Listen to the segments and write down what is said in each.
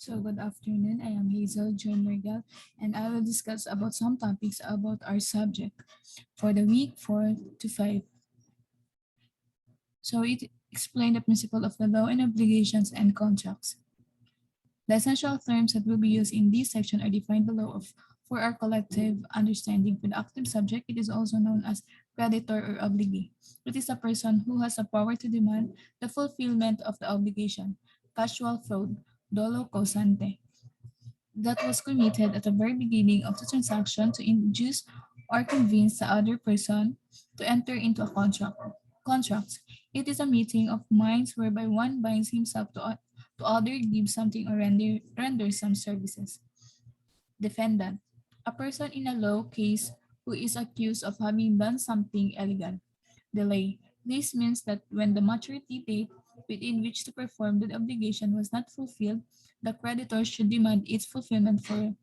So good afternoon. I am Hazel John Mergal, and I will discuss about some topics about our subject for the week 4 to 5. So it explain the principle of the law and obligations and contracts. The essential terms that will be used in this section are defined below for our collective understanding. For the active subject, it is also known as creditor or obligee. It is a person who has the power to demand the fulfillment of the obligation. Casual fraud, dolo causante, that was committed at the very beginning of the transaction to induce or convince the other person to enter into a contract. Contract. It is a meeting of minds whereby one binds himself to other, gives something or renders some services. Defendant. A person in a law case who is accused of having done something illegal. Delay. This means that when the maturity date within which to perform the obligation was not fulfilled, the creditor should demand its fulfillment for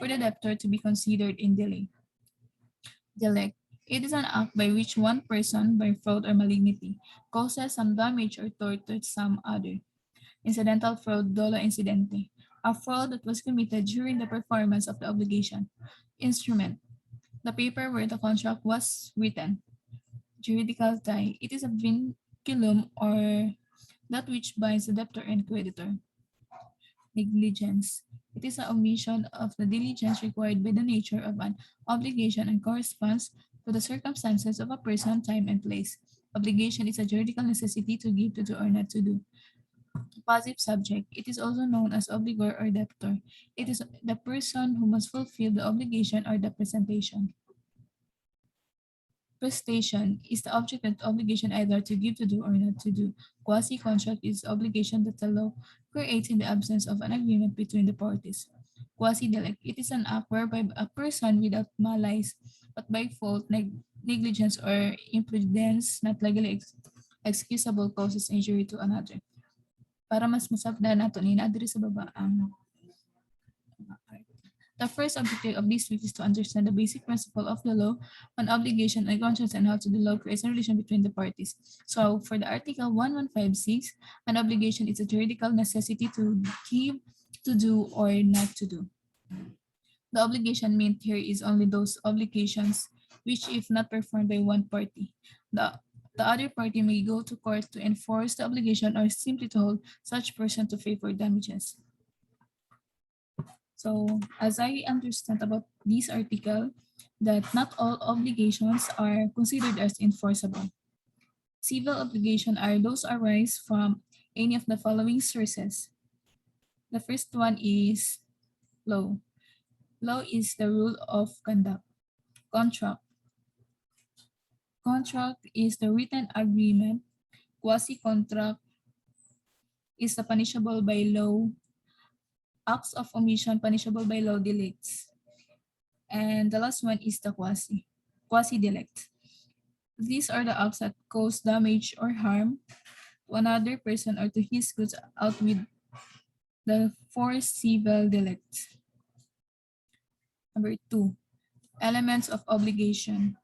the debtor to be considered in delay. Delect. It is an act by which one person, by fraud or malignity, causes some damage or tort to some other. Incidental fraud, dolo incidente. A fraud that was committed during the performance of the obligation. Instrument. The paper where the contract was written. Juridical tie. It is a vinculum or that which binds the debtor and creditor. Negligence. It is an omission of the diligence required by the nature of an obligation and corresponds to the circumstances of a person, time, and place. Obligation is a juridical necessity to give, to do, or not to do. Passive subject. It is also known as obligor or debtor. It is the person who must fulfill the obligation or the presentation. Prestation is the object and obligation either to give, to do, or not to do. Quasi-contract is obligation that the law creates in the absence of an agreement between the parties. Quasi-delect, it is an act whereby a person without malice, but by fault, negligence, or imprudence not legally excusable causes injury to another. Para mas masabda nato ni diri sa baba ang the first objective of this week is to understand the basic principle of the law on obligation and conscience and how to the law creates a relation between the parties. So for the Article 1156, an obligation is a juridical necessity to give, to do, or not to do. The obligation meant here is only those obligations which, if not performed by one party, the other party may go to court to enforce the obligation or simply to hold such person to pay for damages. So as I understand about this article, that not all obligations are considered as enforceable. Civil obligations are those arise from any of the following sources. The first one is law. Law is the rule of conduct. Contract. Contract is the written agreement. Quasi-contract is the punishable by law. Acts of omission punishable by law delicts. And the last one is the quasi-delict. These are the acts that cause damage or harm to another person or to his goods out with the four civil delicts. Number 2, elements of obligation.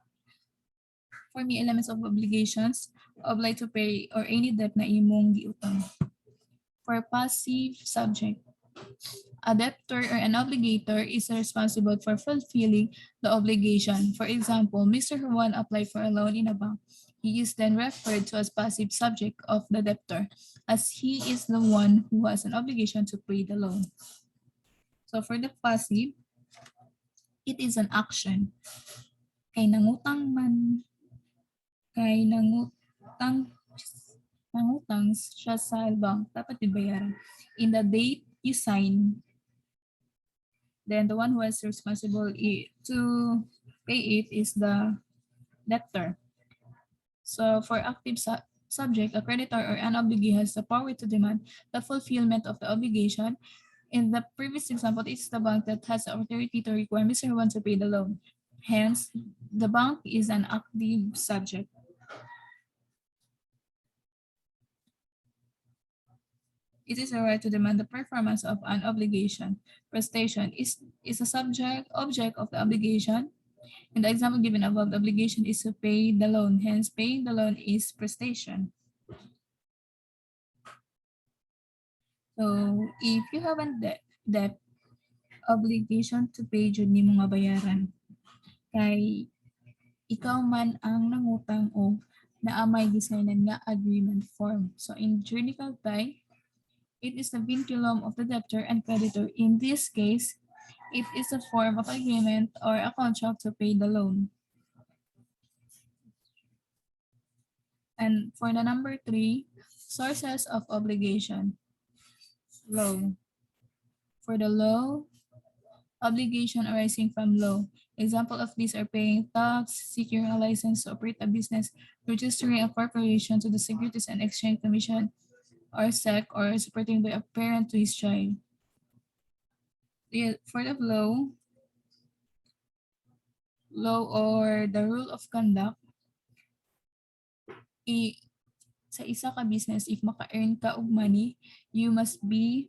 For me, elements of obligations, obliged to pay or any debt na imong giutang. For passive subject, a debtor or an obligator is responsible for fulfilling the obligation. For example, Mr. Juan applied for a loan in a bank. He is then referred to as passive subject of the debtor, as he is the one who has an obligation to pay the loan. So for the passive, it is an action. Kay nangutang man, kay nangutang siya sa bank, dapat ibayaran. In the date you sign, then the one who is responsible to pay it is the debtor. So for active subject, a creditor or an obligee has the power to demand the fulfillment of the obligation. In the previous example, it's the bank that has the authority to require Mr. Juan to pay the loan. Hence, the bank is an active subject. It is a right to demand the performance of an obligation. Prestation is a object of the obligation. In the example given above, the obligation is to pay the loan. Hence, paying the loan is prestation. So, if you have a debt, obligation to pay jud nimo nga bayaran. Kay ikaw man ang nangutang o naamay gisignan nga agreement form. So, in juridical tie, it is the vinculum of the debtor and creditor. In this case, it is a form of agreement or a contract to pay the loan. And for the number 3, sources of obligation. Law. For the law, obligation arising from law. Example of these are paying tax, seeking a license to operate a business, registering a corporation to the Securities and Exchange Commission or SEC, or supporting by a parent to his child. For the law or the rule of conduct, sa isa ka business, if maka-earn ka og money, you must be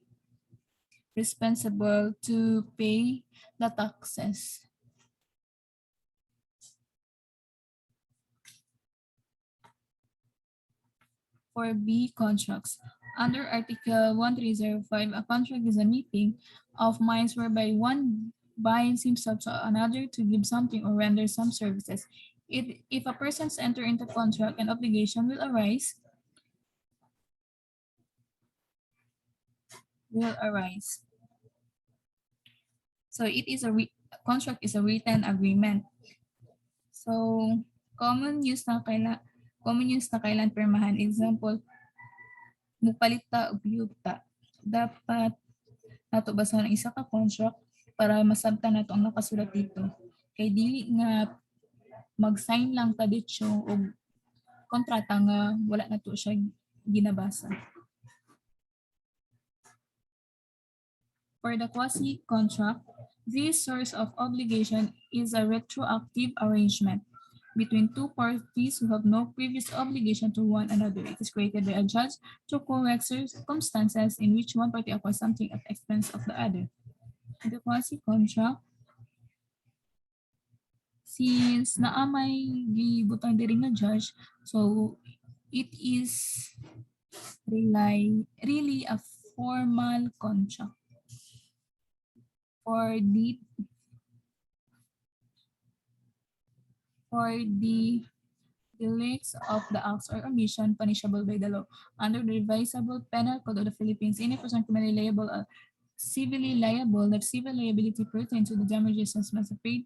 responsible to pay the taxes. For B, contracts. Under Article 1305, a contract is a meeting of minds whereby one binds himself to another to give something or render some services. If a person's enter into contract, an obligation will arise. So it is contract is a written agreement. So common use na kailan permahan. Example, mupalit ta og yuta. Dapat nato basahan ang isa ka contract para masabtan nato ang nakasulat dito. Kay dili nga mag-sign lang ta dito og kontrata nga wala na to siya ginabasa. For the quasi-contract, this source of obligation is a retroactive arrangement between two parties who have no previous obligation to one another. It is created by a judge to correct circumstances in which one party acquires something at the expense of the other. In the quasi-contract, since naamay gibutang diri nga judge, so it is really a formal contract. For the delicts of the acts or omission punishable by the law under the revisable penal code of the Philippines, any person criminally liable or civilly liable, that civil liability pertains to the damages must be paid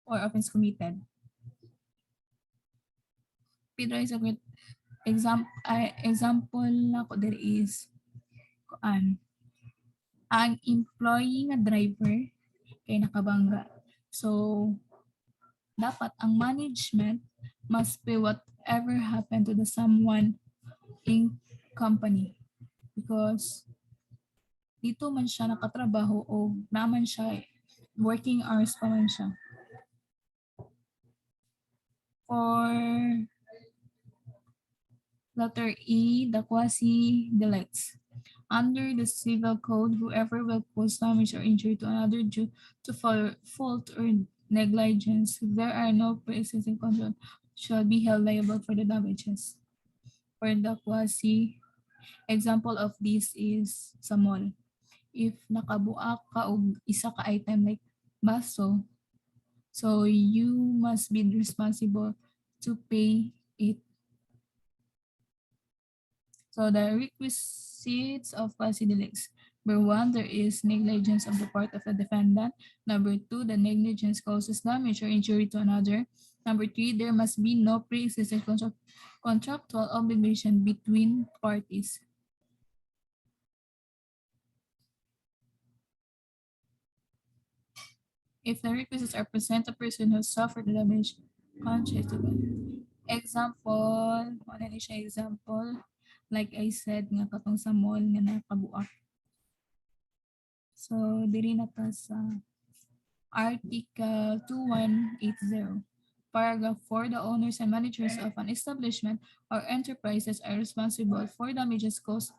or offense committed. Pero example na ko there is ang employee nga driver kay nakabangga. So dapat ang management must pay whatever happened to the someone in company because dito man siya nakatrabaho o naman siya working hours pa man siya. For letter E, the quasi-delicts. Under the civil code, whoever will cause damage or injury to another due to fault or negligence, if there are no pre-existing control, shall be held liable for the damages. For the quasi, example of this is sa mall. If nakabuak ka og isa ka item like baso, so you must be responsible to pay it. So the requisites of quasi-delicts. Number 1, there is negligence of the part of the defendant. Number 2, the negligence causes damage or injury to another. Number 3, there must be no pre-existing contractual obligation between parties. If the requisites are present, a person who suffered the damage conscious. Example, ano ni siya example? Like I said, nga katong sa mall nga nakabuak. So, diri na ta sa Article 2180. Paragraph 4, the owners and managers of an establishment or enterprises are responsible for damages caused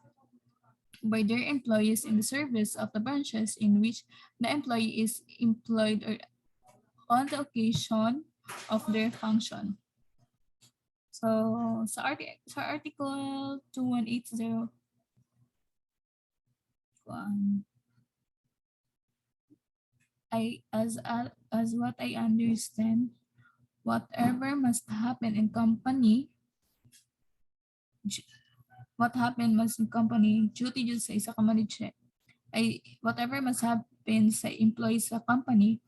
by their employees in the service of the branches in which the employee is employed or on the occasion of their function. So, sa Article 2180, kuan, as what I understand, whatever must happen in company, what happened must in company duty jud sa isa ka manager ay whatever must happen sa employees sa company,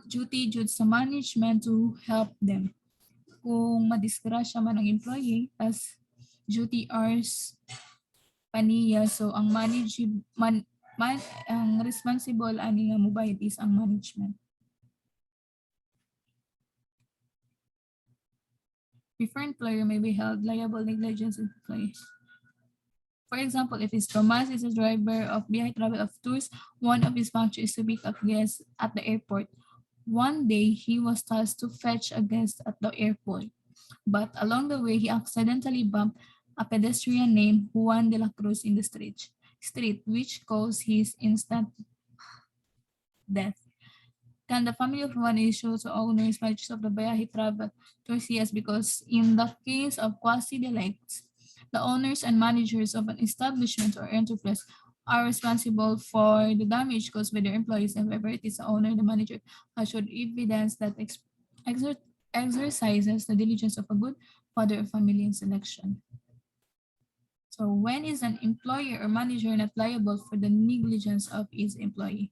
duty jud sa management to help them. Kung madisgrasya man ang employee as duty hours paniya, so ang ang responsible ani nga mobayad is ang management. Before employer may be held liable negligence employees. For example, if his Tomas is a driver of biyahe travel of tours, one of his functions is to pick up guests at the airport. One day, he was tasked to fetch a guest at the airport, but along the way, he accidentally bumped a pedestrian named Juan de la Cruz in the street which caused his instant death. Can the family of one issue to owners managers of the Bayahi travel to CS because in the case of quasi delicts, the owners and managers of an establishment or enterprise are responsible for the damage caused by their employees, and whoever it is the owner, the manager, has showed evidence that exercises the diligence of a good father of family in selection. So when is an employer or manager not liable for the negligence of his employee?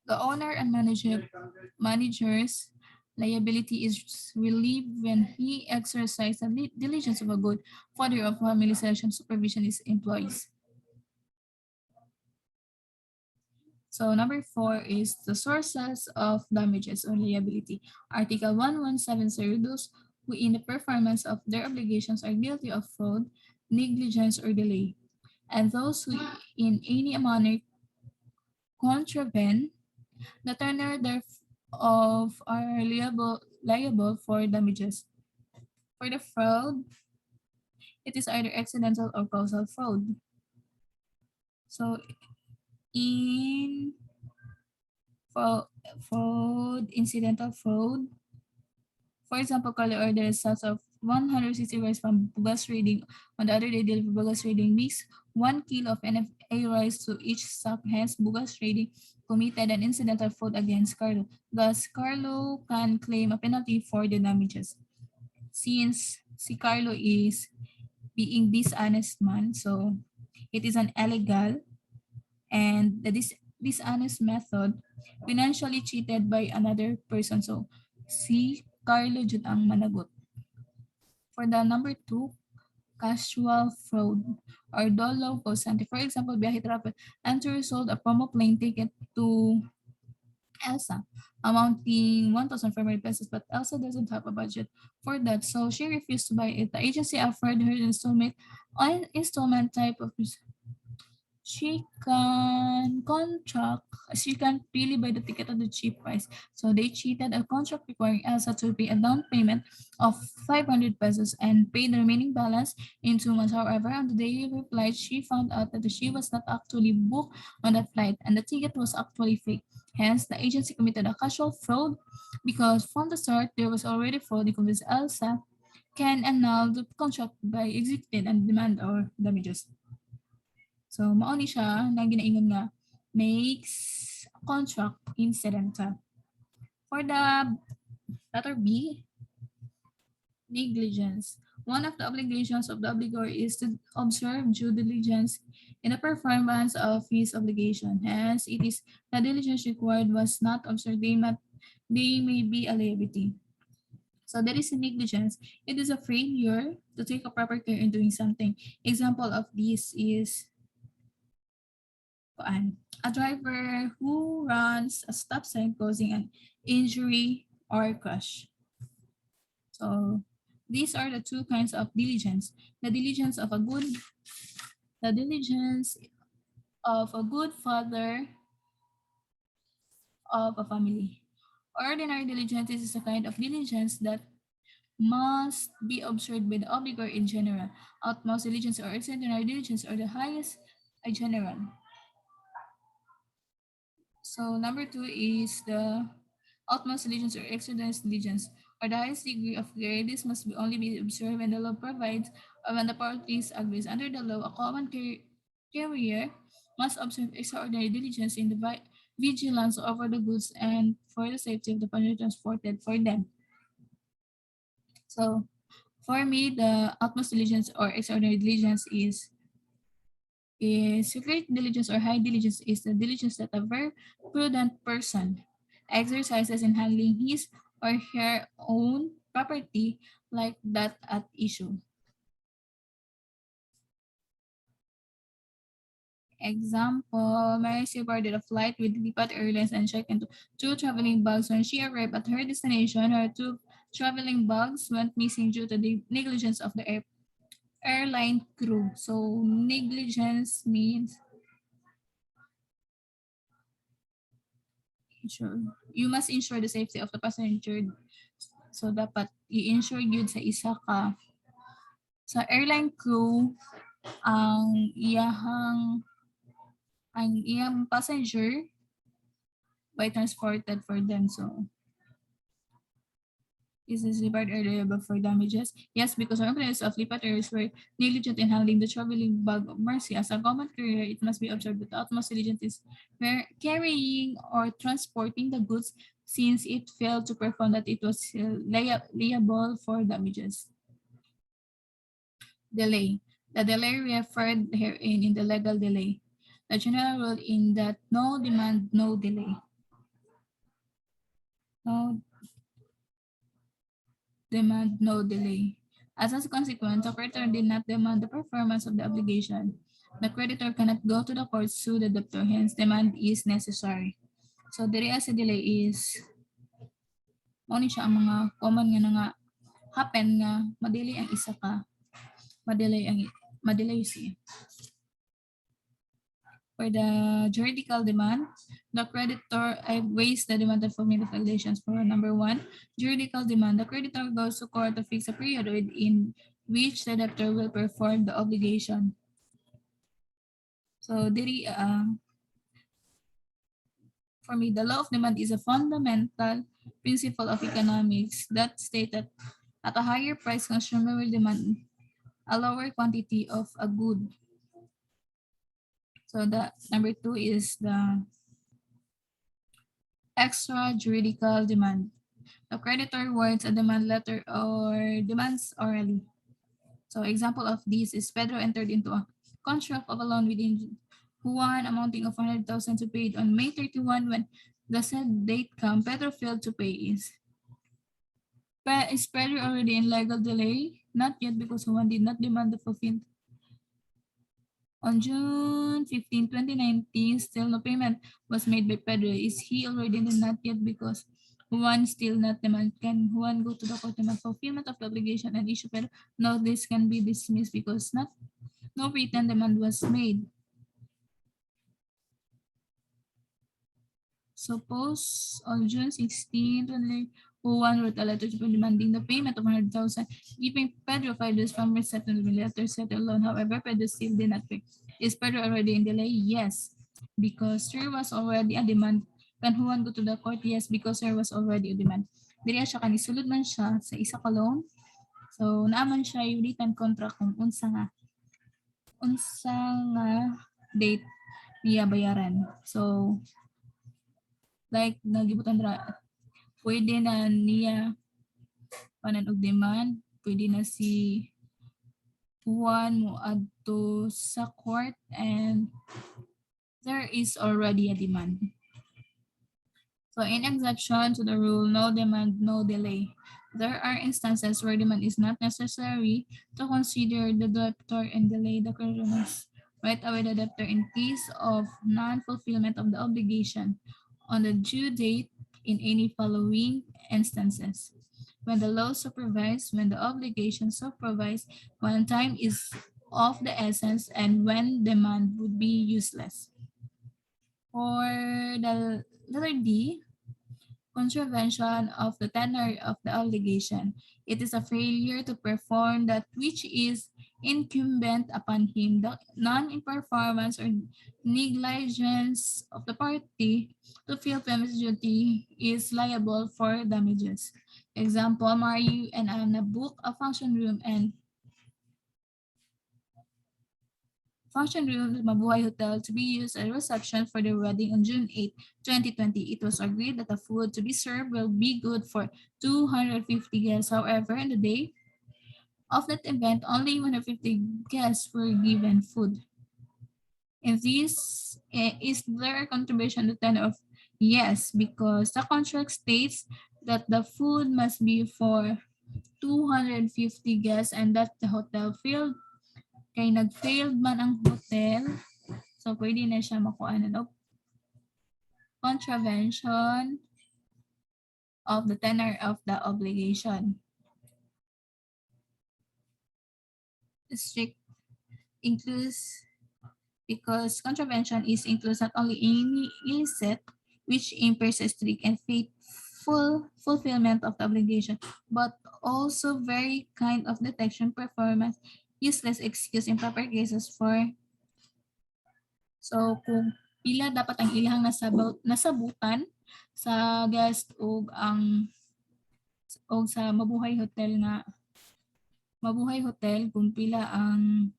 The owner and manager's liability is relieved when he exercises the diligence of a good father of family selection supervision his employees. So number 4 is the sources of damages or liability. Article 1170, those who in the performance of their obligations are guilty of fraud, negligence, or delay, and those who in any manner contravene the tenor thereof are liable for damages. For the fraud, it is either accidental or causal fraud. So in fraud, incidental fraud, for example, Carly orders sales of 160 rice from Bugas Trading. On the other day, delivered Bugas Trading mix 1 kilo of NFA rice to each stock. Hence, Bugas Trading committed an incidental fraud against Carlo. Thus, Carlo can claim a penalty for the damages. Since si Carlo is being dishonest man, so it is an illegal and the dishonest method financially cheated by another person. So, si Carlo jud ang managot. For the number 2, casual fraud or dolo posante. For example, Biyahe Travel Enter sold a promo plane ticket to Elsa amounting 1,500 pesos, but Elsa doesn't have a budget for that, so she refused to buy it. The agency offered her installment type of she can really buy the ticket at the cheap price. So they cheated a contract requiring Elsa to pay a down payment of 500 pesos and pay the remaining balance in 2 months. However, on the day of her flight, she found out that she was not actually booked on that flight and the ticket was actually fake. Hence, the agency committed a casual fraud because from the start, there was already fraud because Elsa can annul the contract by executing and demand or damages. So, mao ni siya na ginaingon nga makes contract incidental. For the letter B, negligence. One of the obligations of the obligor is to observe due diligence in the performance of his obligation. Hence, it is the diligence required was not observed, they may be a liability. So there is a negligence. It is a failure to take a proper care in doing something. Example of this is a driver who runs a stop sign causing an injury or crash. So these are the two kinds of diligence. The diligence of a good father of a family. Ordinary diligence is a kind of diligence that must be observed by the obligor in general. Utmost diligence or extraordinary diligence are the highest general. So number 2 is the utmost diligence or extraordinary diligence, or the highest degree of care. This must be only be observed when the law provides or when the parties agrees under the law. A common carrier must observe extraordinary diligence in the vigilance over the goods and for the safety of the passenger transported for them. So, for me, the utmost diligence or extraordinary diligence is great diligence or high diligence is the diligence that a very prudent person exercises in handling his or her own property like that at issue. Example, Mary boarded a flight with Lipat Airlines and checked into two traveling bags. When she arrived at her destination, her two traveling bags went missing due to the negligence of the airline crew. So negligence means ensure. You must ensure the safety of the passenger. So dapat i-ensure yun sa isa ka. Sa airline crew, ang iyang passenger by transported for them. So is this required or liable for damages? Yes, because our employees of Lipat Airways were negligent in handling the traveling bag of mercy. As a common carrier, it must be observed that the utmost diligence is carrying or transporting the goods since it failed to perform that it was liable for damages. Delay. The delay referred herein in the legal delay. The general rule in that no demand, no delay. No demand, no delay. As a consequence, the creditor did not demand the performance of the obligation. The creditor cannot go to the court to sue the debtor, hence demand is necessary. So, diri as a delay is, mao ni siya ang mga common nga nga happen nga madelay ang isa ka, madelay siya. For the juridical demand, the creditor weighs the demand of formula calculations. For number one, juridical demand, the creditor goes to court to fix a period within which the debtor will perform the obligation. So, for me, the law of demand is a fundamental principle of economics that states that at a higher price, consumer will demand a lower quantity of a good. So the number two is the extrajudicial demand. The creditor writes a demand letter or demands orally. So example of this is Pedro entered into a contract of a loan within Juan amounting of 100,000 to paid on May 31 when the said date come. Pedro failed to pay. Is Pedro already in legal delay? Not yet because Juan did not demand the fulfillment. On June 15, 2019, still no payment was made by Pedro. Is he already in the not yet because Juan still not demand? Can Juan go to the court demand fulfillment of the obligation and issue Pedro? No, this can be dismissed because no written demand was made. Suppose on June 16, 20, Juan wrote a letter to Pedro demanding the payment of 100,000, giving Pedro 5 days from resettlement with letter settle loan. However, Pedro still did not pay. Is Pedro already in delay? Yes, because there was already a demand. Can Juan go to the court? Yes, because there was already a demand. Diri siya kanisulod man siya sa isa ka loan. So naaman siya yung written contract kung unsa nga date niya bayaran. So like nagibutan ra pwede na niya panan og demand, pwede na si Juan mo adto sa court and there is already a demand. So in exception to the rule, no demand, no delay. There are instances where demand is not necessary to consider the debtor and delay the creditor must right away the debtor in case of non-fulfillment of the obligation on the due date in any following instances. When the law supervised, when the obligation supervised, when time is of the essence, and when demand would be useless. For the letter D, contravention of the tenor of the obligation. It is a failure to perform that which is incumbent upon him. The non-performance or negligence of the party to fulfill his duty is liable for damages. Example, Mario and Anna book a function room and function room, the Mabuhay Hotel, to be used as a reception for the wedding on June 8, 2020. It was agreed that the food to be served will be good for 250 guests. However, on the day of that event, only 150 guests were given food. And this is their contribution to ten of yes, because the contract states that the food must be for 250 guests and that the hotel failed. Kay nag-failed man ang hotel, so pwede na siya makuha na no? Contravention of the tenor of the obligation. Strict includes because contravention is includes not only any illicit, which impairs a strict and faithful fulfillment of the obligation, but also very kind of detection, performance, useless excuse in proper cases for. So kung pila dapat ang ilahang nasabutan sa guest o sa Mabuhay Hotel nga Mabuhay Hotel kung pila ang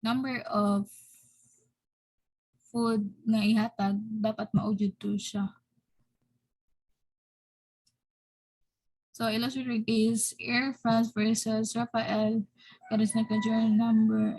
number of food nga ihatag, dapat maujud to siya. So, illustrated case, Air France versus Rafael, Karisnica Journal number.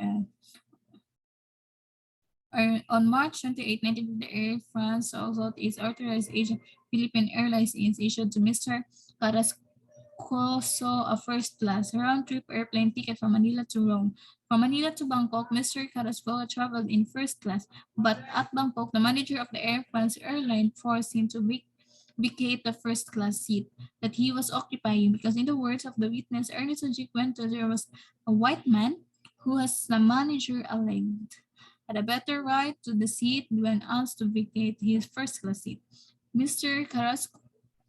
On March 28, 1950, Air France also is authorized agent Philippine Airlines is issued to Mr. Carrascoso a first class round-trip airplane ticket from Manila to Rome. From Manila to Bangkok, Mr. Carrascoso traveled in first class, but at Bangkok, the manager of the Air France airline forced him to vacate the first class seat that he was occupying because, in the words of the witness Ernest Ojiquento, there was a white man who, as the manager alleged, had a better right to the seat when asked to vacate his first class seat. Mr.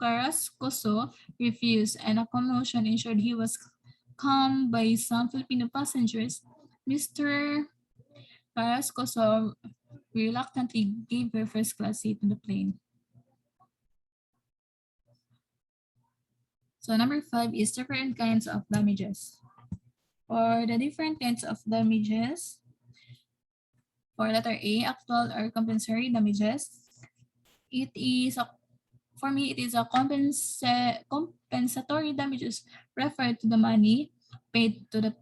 Carrascoso refused, and a commotion ensured he was calmed by some Filipino passengers. Mr. Carrascoso reluctantly gave her first class seat in the plane. So number 5 is different kinds of damages. For the different kinds of damages, for letter A, actual or compensatory damages, it is for me, it is a compensatory damages referred to the money paid to the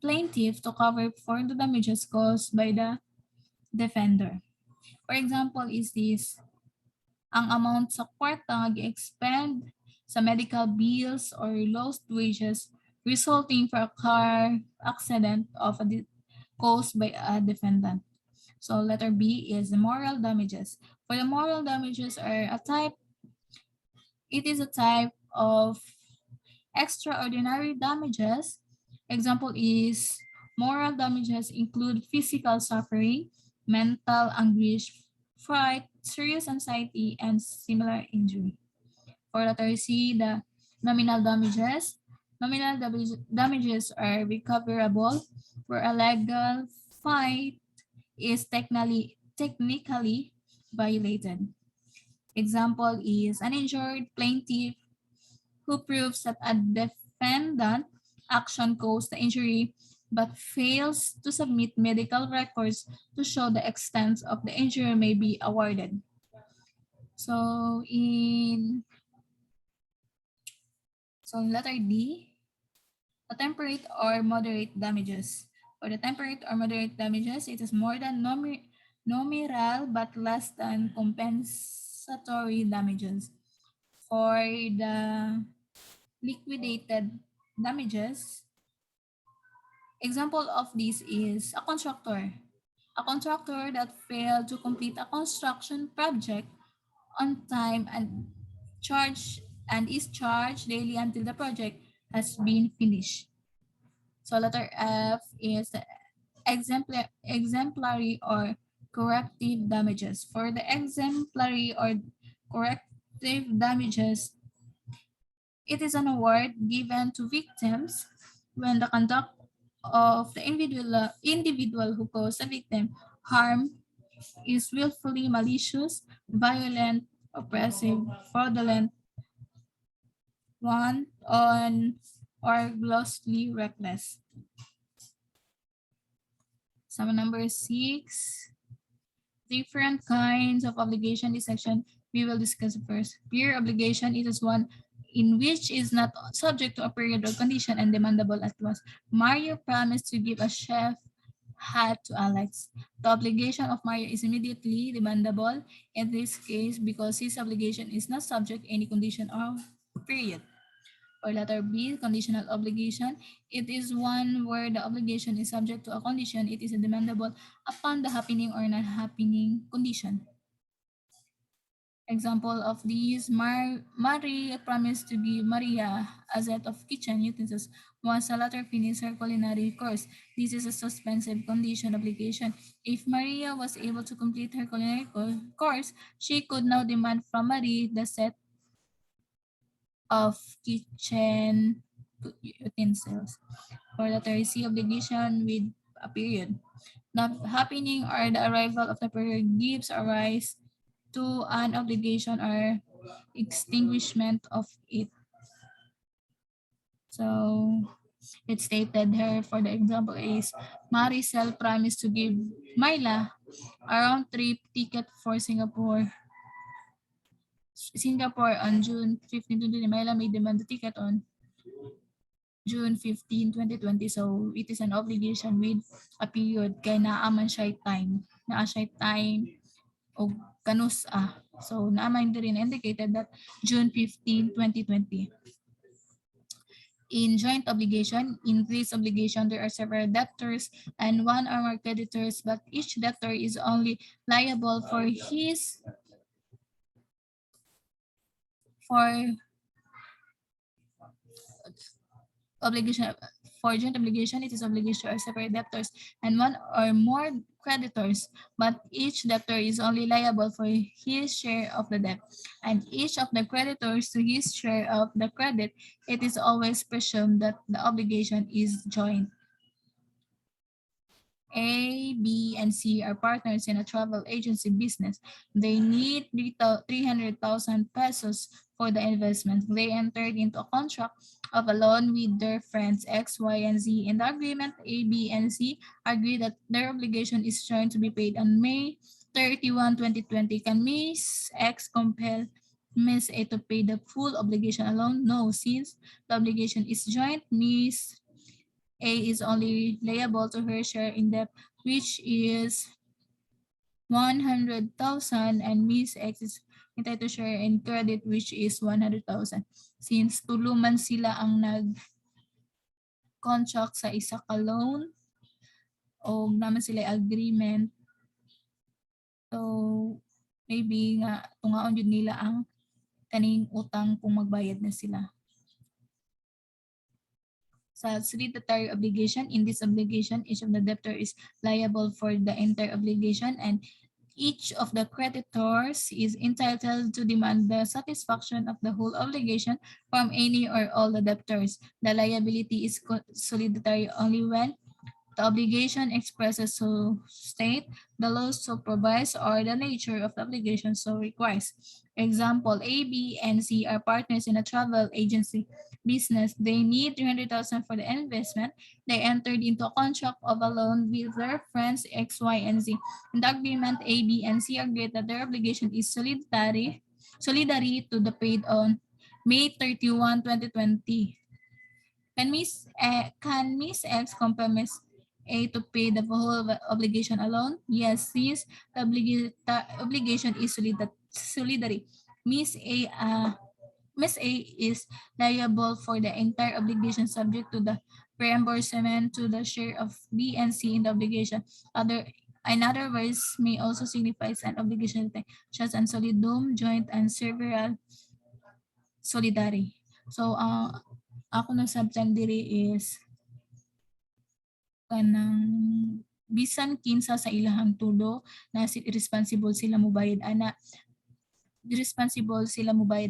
plaintiff to cover for the damages caused by the defender. For example, is this ang amount sa kwarta gi-expend sa medical bills or lost wages resulting from a car accident caused by a defendant. So letter B is the moral damages. For the moral damages it is a type of extraordinary damages. Example is moral damages include physical suffering, mental anguish, fright, serious anxiety, and similar injury. For letter C, the nominal damages. Nominal damages are recoverable where a legal fine is technically violated. Example is an injured plaintiff who proves that a defendant action caused the injury but fails to submit medical records to show the extent of the injury may be awarded. So in letter D, the temperate or moderate damages. For the temperate or moderate damages, it is more than nominal but less than compensatory damages. For the liquidated damages, example of this is a contractor. A contractor that failed to complete a construction project on time and is charged daily until the project has been finished. So letter F is the exemplary or corrective damages. For the exemplary or corrective damages, it is an award given to victims when the conduct of the individual who caused the victim harm is willfully malicious, violent, oppressive, fraudulent, wanton, or grossly reckless. So number 6, different kinds of obligation. This section we will discuss first. Pure obligation, it is one in which is not subject to a period or condition and demandable at once. Mario promised to give a chef hat to Alex. The obligation of Mario is immediately demandable in this case because his obligation is not subject to any condition or period. Or letter B, conditional obligation. It is one where the obligation is subject to a condition. It is demandable upon the happening or not happening condition. Example of these, Maria promised to give Maria a set of kitchen utensils once the latter finished her culinary course. This is a suspensive condition obligation. If Maria was able to complete her culinary course, she could now demand from Marie the set of kitchen utensils. For letter C, obligation with a period. The happening or the arrival of the period gives a rise to an obligation or extinguishment of it. So it stated here for the example is Maricel promised to give Myla a round trip ticket for Singapore on June 15, 2020. Myla may demand the ticket on June 15, 2020. So it is an obligation with a period kay naaman siya time. Naa siya time o kanus So naaman din indicated that June 15, 2020. In joint obligation, in this obligation, there are several debtors and one or more creditors, but each debtor is only liable for obligation. For joint obligation, it is obligation or separate debtors and one or more creditors, but each debtor is only liable for his share of the debt, and each of the creditors to his share of the credit. It is always presumed that the obligation is joint. A, B, and C are partners in a travel agency business. They need 300,000 pesos for the investment. They entered into a contract of a loan with their friends X, Y, and Z. In the agreement, A, B, and C agree that their obligation is joint to be paid on May 31, 2020. Can Ms. X compel Ms. A to pay the full obligation alone? No, since the obligation is joint, Ms. A is only liable to her share in debt, which is 100,000, and Miss X is entitled to share in credit, which is 100,000. Since tuluman sila ang nag-contract sa isa ka loan o naman sila agreement, so maybe nga tungaon yun nila ang kaning utang kung magbayad na sila. Sa solidary obligation, in this obligation, each of the debtor is liable for the entire obligation, and each of the creditors is entitled to demand the satisfaction of the whole obligation from any or all the debtors. The liability is solidary only when the obligation expresses so state, the law so provides, or the nature of the obligation so requires. Example, A, B, and C are partners in a travel agency business. They need 300,000 for the investment. They entered into a contract of a loan with their friends X, Y, and Z. In the agreement, A, B, and C agreed that their obligation is solidary to the paid on May 31, 2020. Can Miss X compel Miss A to pay the whole obligation alone? Yes, since the obligation is solidary. Miss A Miss A is liable for the entire obligation subject to the reimbursement to the share of B and C in the obligation. In other words, may also signifies an obligation such as solidum, joint, and several solidary. So, ako na subject diri is kanang bisan kinsa sa ilahang tulo na responsible sila mobayad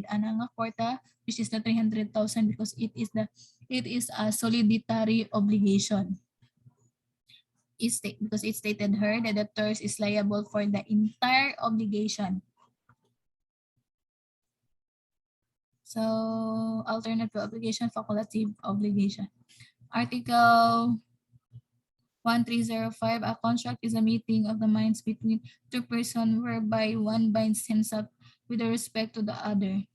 ana nga kwarta, which is the 300,000, because it is a solidary obligation. Because it stated here the debtors is liable for the entire obligation. So alternative obligation, facultative obligation. Article 1305, a contract is a meeting of the minds between two persons whereby one binds himself with respect to the other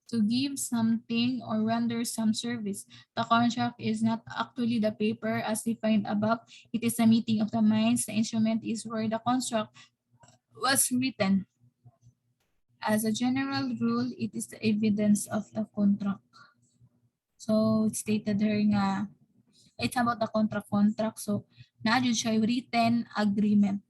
to give something or render some service. The contract is not actually the paper as defined above. It is a meeting of the minds. The instrument is where the contract was written. As a general rule, it is the evidence of the contract. So, it's stated here nga, it's about the contract. So, na-adjud siya written agreement.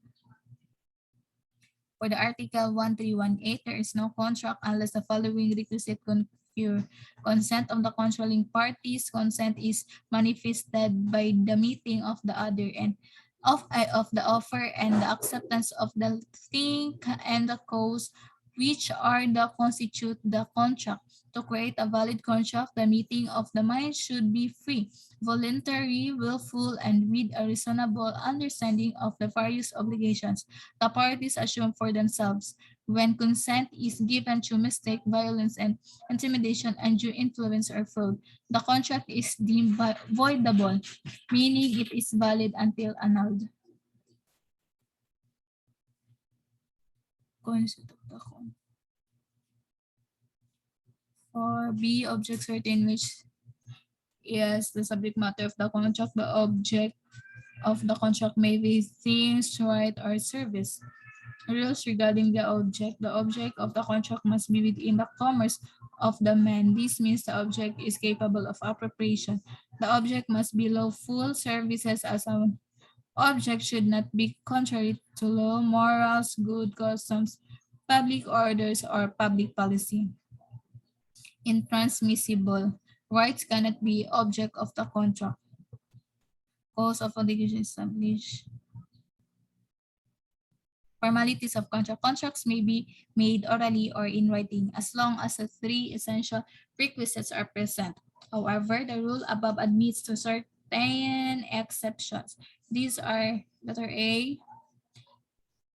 For the Article 1318, there is no contract unless the following requisite concur. Consent of the controlling parties. Consent is manifested by the meeting of the other and of the offer and the acceptance of the thing and the cause which are the constitute the contract. To create a valid contract, the meeting of the mind should be free, voluntary, willful, and with a reasonable understanding of the various obligations the parties assume for themselves. When consent is given through mistake, violence, and intimidation, undue influence, or fraud, the contract is deemed voidable, meaning it is valid until annulled. Concept of the contract. For B, objects certain which is the subject matter of the contract. The object of the contract may be things, right, or service. Rules regarding the object. The object of the contract must be within the commerce of the man. This means the object is capable of appropriation. The object must be lawful. Services as an object should not be contrary to law, morals, good customs, public orders, or public policy. Intransmissible. Rights cannot be object of the contract. Cause of obligation established. Formalities of contract. Contracts may be made orally or in writing as long as the three essential requisites are present. However, the rule above admits to certain exceptions. These are letter A,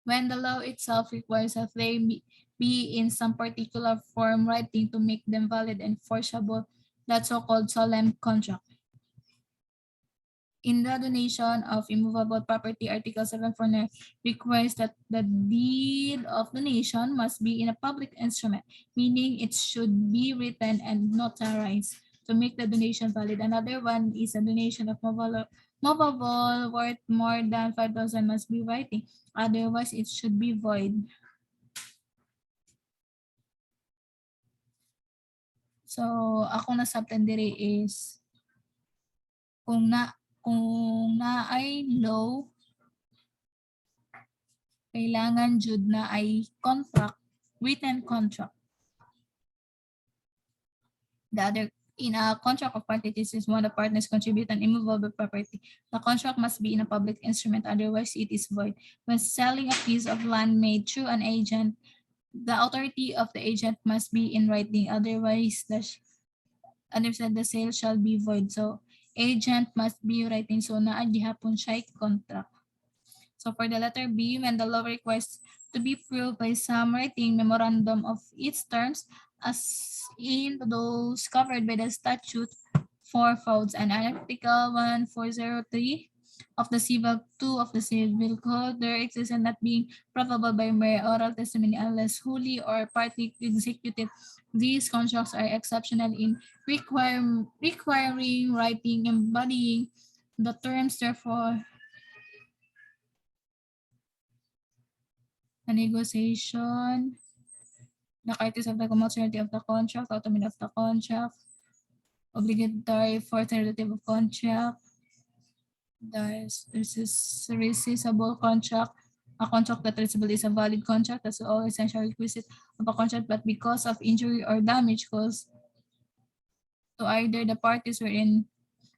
when the law itself requires that they be in some particular form writing to make them valid and enforceable, that's so-called solemn contract. In the donation of immovable property, Article 749 requires that the deed of donation must be in a public instrument, meaning it should be written and notarized to make the donation valid. Another one is a donation of movable worth more than 5,000 must be writing, otherwise it should be void. So, akong nasabtan diri is kung na ay law, kailangan jud na ay contract, written contract. The other, in a contract of parties is one of the partners contribute an immovable property. The contract must be in a public instrument, otherwise it is void. When selling a piece of land made through an agent, the authority of the agent must be in writing, otherwise the sale shall be void. So, agent must be writing. So, naagihapon siya contract. So for the letter B, when the law requires to be proved by some writing memorandum of its terms, as in those covered by the statute for frauds and Article 1403 of the Civil 2 of the Civil Code, there exists not being provable by mere oral testimony unless wholly or partly executed. These contracts are exceptional in requiring writing embodying the terms, therefore a negotiation, the characters of the commerciality of the contract, autonomy of the contract, obligatory force and relative of contract, the rescisable contract, a contract that traceable is a valid contract, that's all essential requisite of a contract, but because of injury or damage caused to either the parties wherein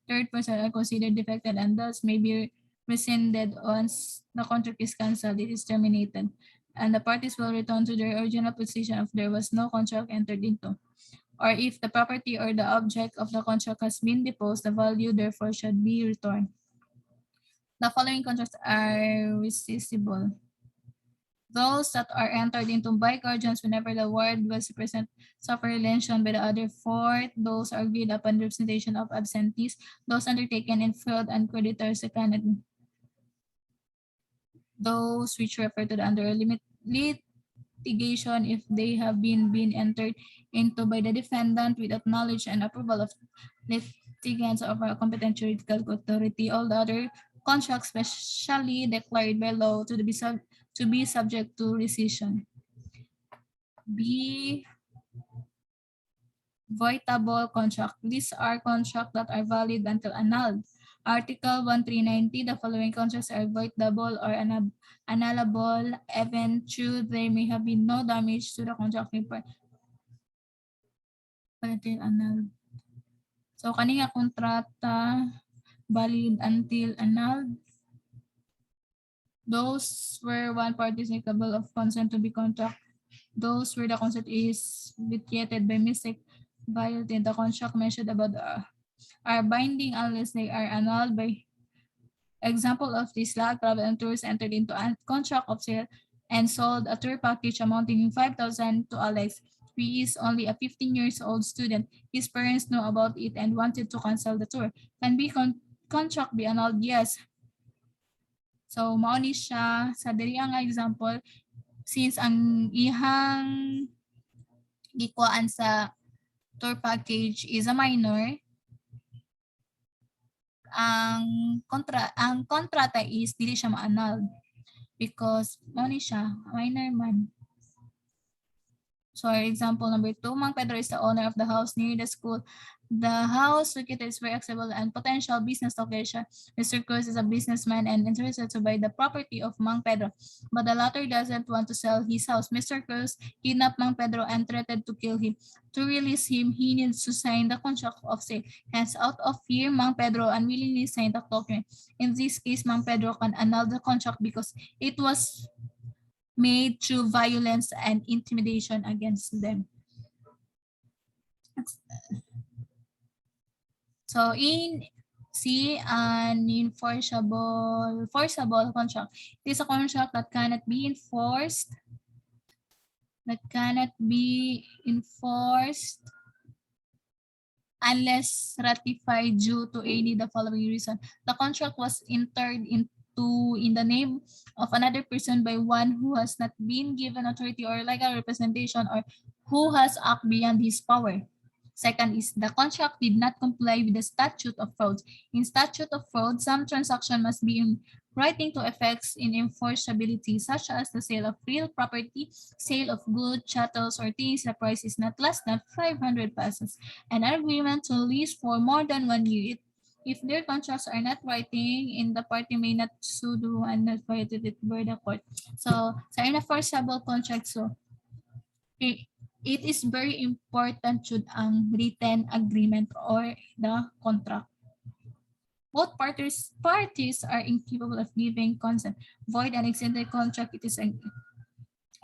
third person are considered defected and thus may be rescinded once the contract is cancelled, it is terminated, and the parties will return to their original position if there was no contract entered into. Or if the property or the object of the contract has been deposed, the value therefore should be returned. The following contracts are rescissible. Those that are entered into by guardians whenever the ward was present suffer relation by the other fourth. Those are agreed upon representation of absentees. Those undertaken in fraud and creditors cannot those which refer to the under litigation if they have been entered into by the defendant without knowledge and approval of litigants of a competent juridical authority. All the other contracts specially declared by law to be subject to rescission. B. Voidable contract. These are contracts that are valid until annulled. Article 1390, the following contracts are voidable or annullable even though there may have been no damage to the contract until annulled. So, kanina kontrata valid until annulled. Those where one party is capable of consent to be contract. Those where the consent is vitiated by mistake, violating the contract mentioned above are binding unless they are annulled by example of this law. Travel and tours entered into a contract of sale and sold a tour package amounting in 5,000 to Alex. He is only a 15 years old student. His parents know about it and wanted to cancel the tour. Can be contract be annulled? Yes. So mao ni siya sa diri nga example, since ang ihang gikuan sa tour package is a minor, ang kontrata is dili siya ma-annulled because mao ni siya minor man. So example number 2, Mang Pedro is the owner of the house near the school. The house located is very accessible and potential business location. Mr. Cruz is a businessman and interested to buy the property of Mang Pedro, but the latter doesn't want to sell his house. Mr. Cruz kidnapped Mang Pedro and threatened to kill him. To release him, he needs to sign the contract of sale. Hence, out of fear, Mang Pedro unwillingly signed the document. In this case, Mang Pedro can annul the contract because it was made through violence and intimidation against them. So in C, an forcible contract. It is a contract that cannot be enforced unless ratified due to any the following reason. The contract was entered in the name of another person by one who has not been given authority or legal representation or who has acted beyond his power. Second is the contract did not comply with the statute of frauds. In statute of fraud, some transaction must be in writing to effects in enforceability, such as the sale of real property, sale of goods, chattels, or things the price is not less than 500 pesos. An agreement to lease for more than 1 year. If their contracts are not writing, in the party may not sue and not violated it by the court. So, sa enforceable contract, so it is very important should ang written agreement or the contract. Both parties are incapable of giving consent. Void and extended contract, it is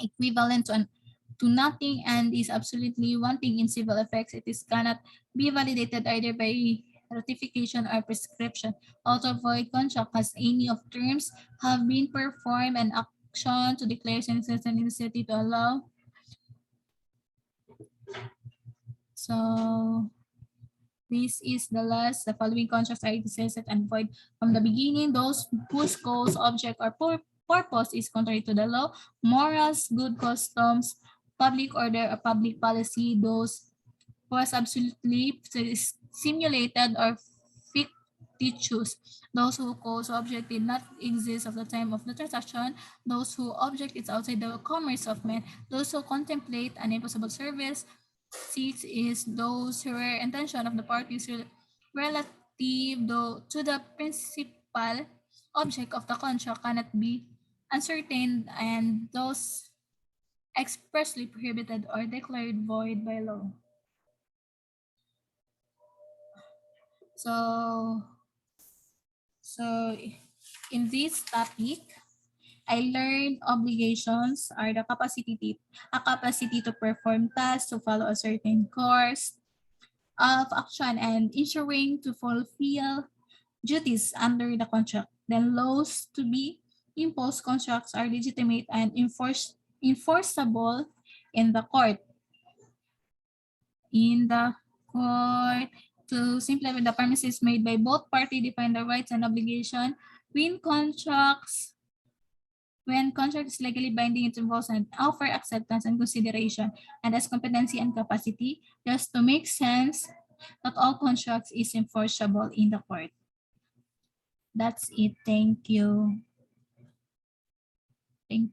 equivalent to nothing and is absolutely wanting in civil effects. It is cannot be validated either by ratification or prescription. Although void contract has any of terms have been performed and action to declare necessity to allow. So this is the last. The following contracts are existed and void from the beginning. Those whose cause, object, or purpose is contrary to the law, morals, good customs, public order, or public policy. Those was absolutely simulated or fictitious. Those who cause object did not exist at the time of the transaction. Those who object is outside the commerce of men. Those who contemplate an impossible service. 6 is those who were intention of the parties relative to the principal object of the contract cannot be ascertained and those expressly prohibited or declared void by law. So in this topic, I learned obligations are the capacity to perform tasks, to follow a certain course of action, and ensuring to fulfill duties under the contract. Then laws to be imposed contracts are legitimate and enforceable in the court. To simplify, the premises made by both parties define the rights and obligation when contracts When contract is legally binding, it involves an offer, acceptance, and consideration, and as competency and capacity, just to make sense, not all contracts is enforceable in the court. That's it. Thank you. Thank